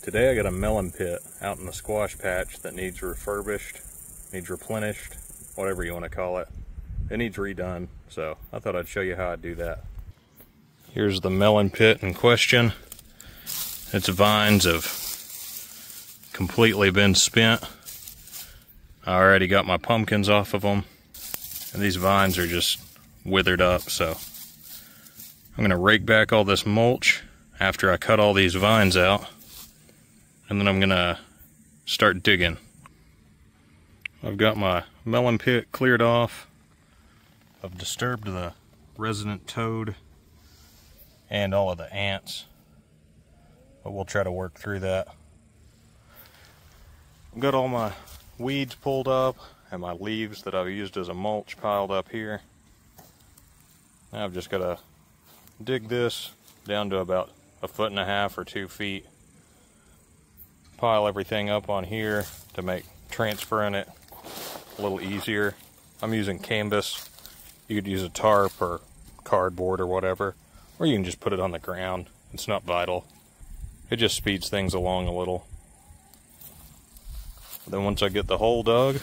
Today I got a melon pit out in the squash patch that needs refurbished, needs replenished, whatever you want to call it. It needs redone, so I thought I'd show you how I do that. Here's the melon pit in question. Its vines have completely been spent. I already got my pumpkins off of them, and these vines are just withered up, so I'm going to rake back all this mulch after I cut all these vines out, and then I'm going to start digging. I've got my melon pit cleared off. I've disturbed the resident toad and all of the ants, but we'll try to work through that. I've got all my weeds pulled up and my leaves that I've used as a mulch piled up here. Now I've just got to dig this down to about 1.5 feet or 2 feet. Pile everything up on here to make transferring it a little easier. I'm using canvas. You could use a tarp or cardboard or whatever, or you can just put it on the ground. It's not vital. It just speeds things along a little. Then once I get the hole dug,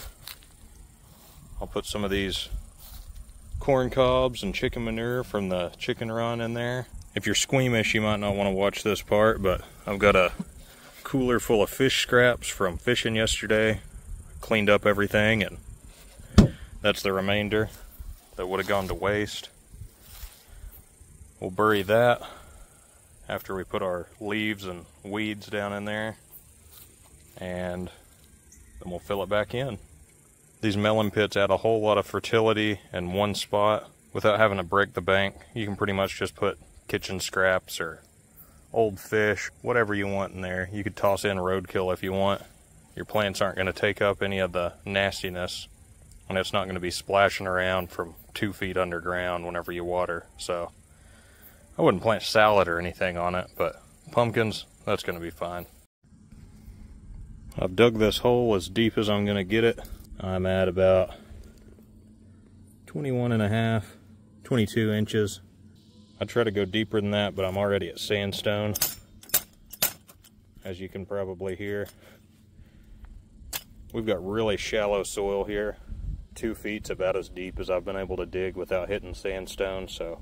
I'll put some of these corn cobs and chicken manure from the chicken run in there. If you're squeamish, you might not want to watch this part, but I've got a cooler full of fish scraps from fishing yesterday. Cleaned up everything, and that's the remainder that would have gone to waste. We'll bury that after we put our leaves and weeds down in there, and then we'll fill it back in. These melon pits add a whole lot of fertility in one spot without having to break the bank. You can pretty much just put kitchen scraps or old fish, whatever you want in there. You could toss in roadkill if you want. Your plants aren't going to take up any of the nastiness, and it's not going to be splashing around from 2 feet underground whenever you water. So I wouldn't plant salad or anything on it, but pumpkins, that's going to be fine. I've dug this hole as deep as I'm going to get it. I'm at about 21.5, 22 inches. I try to go deeper than that, but I'm already at sandstone, as you can probably hear. We've got really shallow soil here. 2 feet's about as deep as I've been able to dig without hitting sandstone, so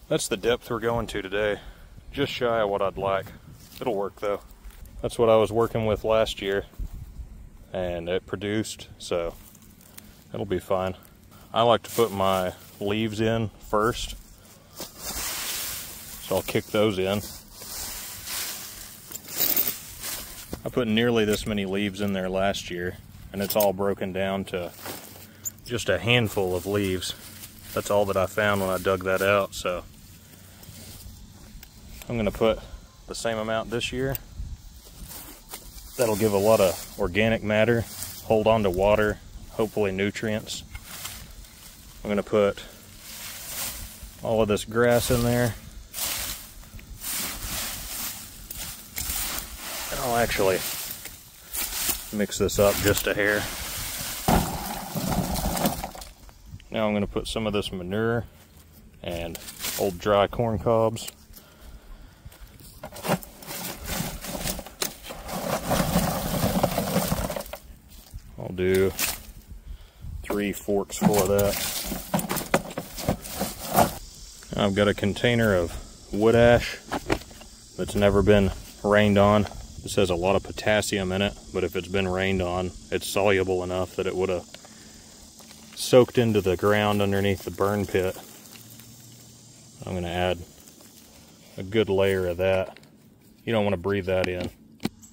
that's the depth we're going to today. Just shy of what I'd like. It'll work though. That's what I was working with last year, and it produced, so it'll be fine. I like to put my leaves in first, so I'll kick those in. I put nearly this many leaves in there last year, and it's all broken down to just a handful of leaves. That's all that I found when I dug that out, so I'm going to put the same amount this year. That'll give a lot of organic matter, hold on to water, hopefully nutrients. I'm going to put all of this grass in there. And I'll actually mix this up just a hair. Now I'm going to put some of this manure and old dry corn cobs. I'll do 3 forks full of that. I've got a container of wood ash that's never been rained on. This has a lot of potassium in it, but if it's been rained on, it's soluble enough that it would have soaked into the ground underneath the burn pit. I'm going to add a good layer of that. You don't want to breathe that in.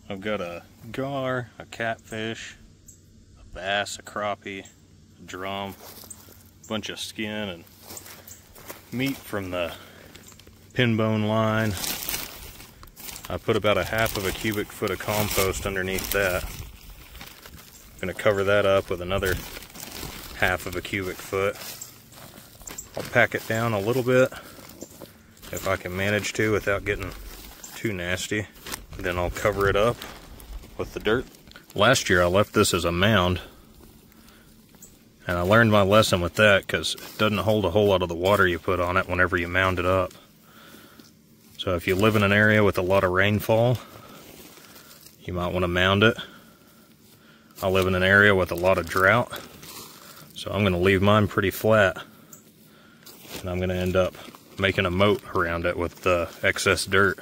I've got a gar, a catfish, a bass, a crappie, a drum, a bunch of skin and meat from the pin bone line. I put about 1/2 cubic foot of compost underneath that. I'm going to cover that up with another 1/2 cubic foot. I'll pack it down a little bit if I can manage to without getting too nasty. Then I'll cover it up with the dirt. Last year I left this as a mound, and I learned my lesson with that because it doesn't hold a whole lot of the water you put on it whenever you mound it up. So if you live in an area with a lot of rainfall, You might want to mound it. I live in an area with a lot of drought, so I'm going to leave mine pretty flat. And I'm going to end up making a moat around it with the excess dirt.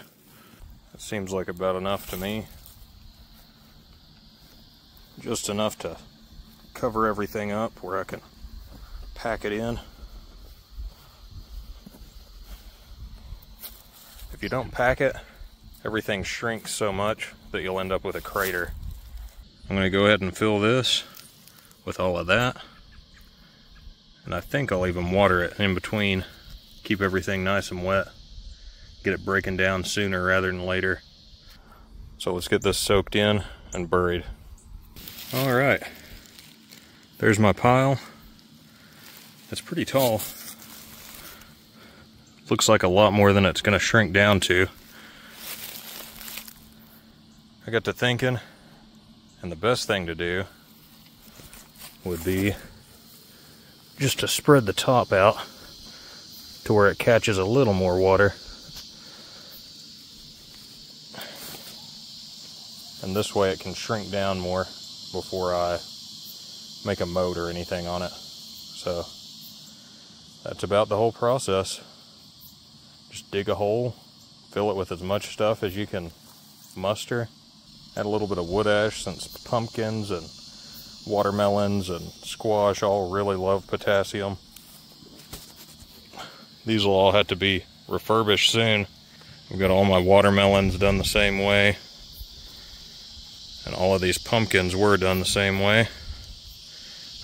It seems like about enough to me. Just enough to cover everything up where I can pack it in. If you don't pack it, everything shrinks so much that you'll end up with a crater. I'm going to go ahead and fill this with all of that. And I think I'll even water it in between. Keep everything nice and wet. Get it breaking down sooner rather than later. So let's get this soaked in and buried. Alright. There's my pile. It's pretty tall. Looks like a lot more than it's going to shrink down to. I got to thinking, and the best thing to do would be just to spread the top out to where it catches a little more water. And this way it can shrink down more before I make a moat or anything on it. So that's about the whole process. Just dig a hole, fill it with as much stuff as you can muster. Add a little bit of wood ash, since pumpkins and watermelons and squash all really love potassium. These will all have to be refurbished soon. I've got all my watermelons done the same way. And all of these pumpkins were done the same way.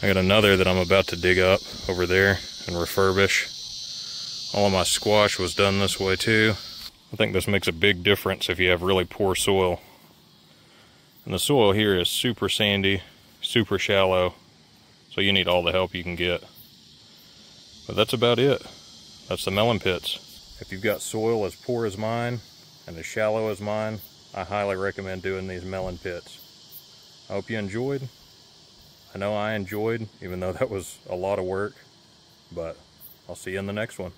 I got another that I'm about to dig up over there and refurbish. All of my squash was done this way too. I think this makes a big difference if you have really poor soil. And the soil here is super sandy, super shallow, so you need all the help you can get. But that's about it. That's the melon pits. If you've got soil as poor as mine and as shallow as mine, I highly recommend doing these melon pits. I hope you enjoyed. I know I enjoyed, even though that was a lot of work, but I'll see you in the next one.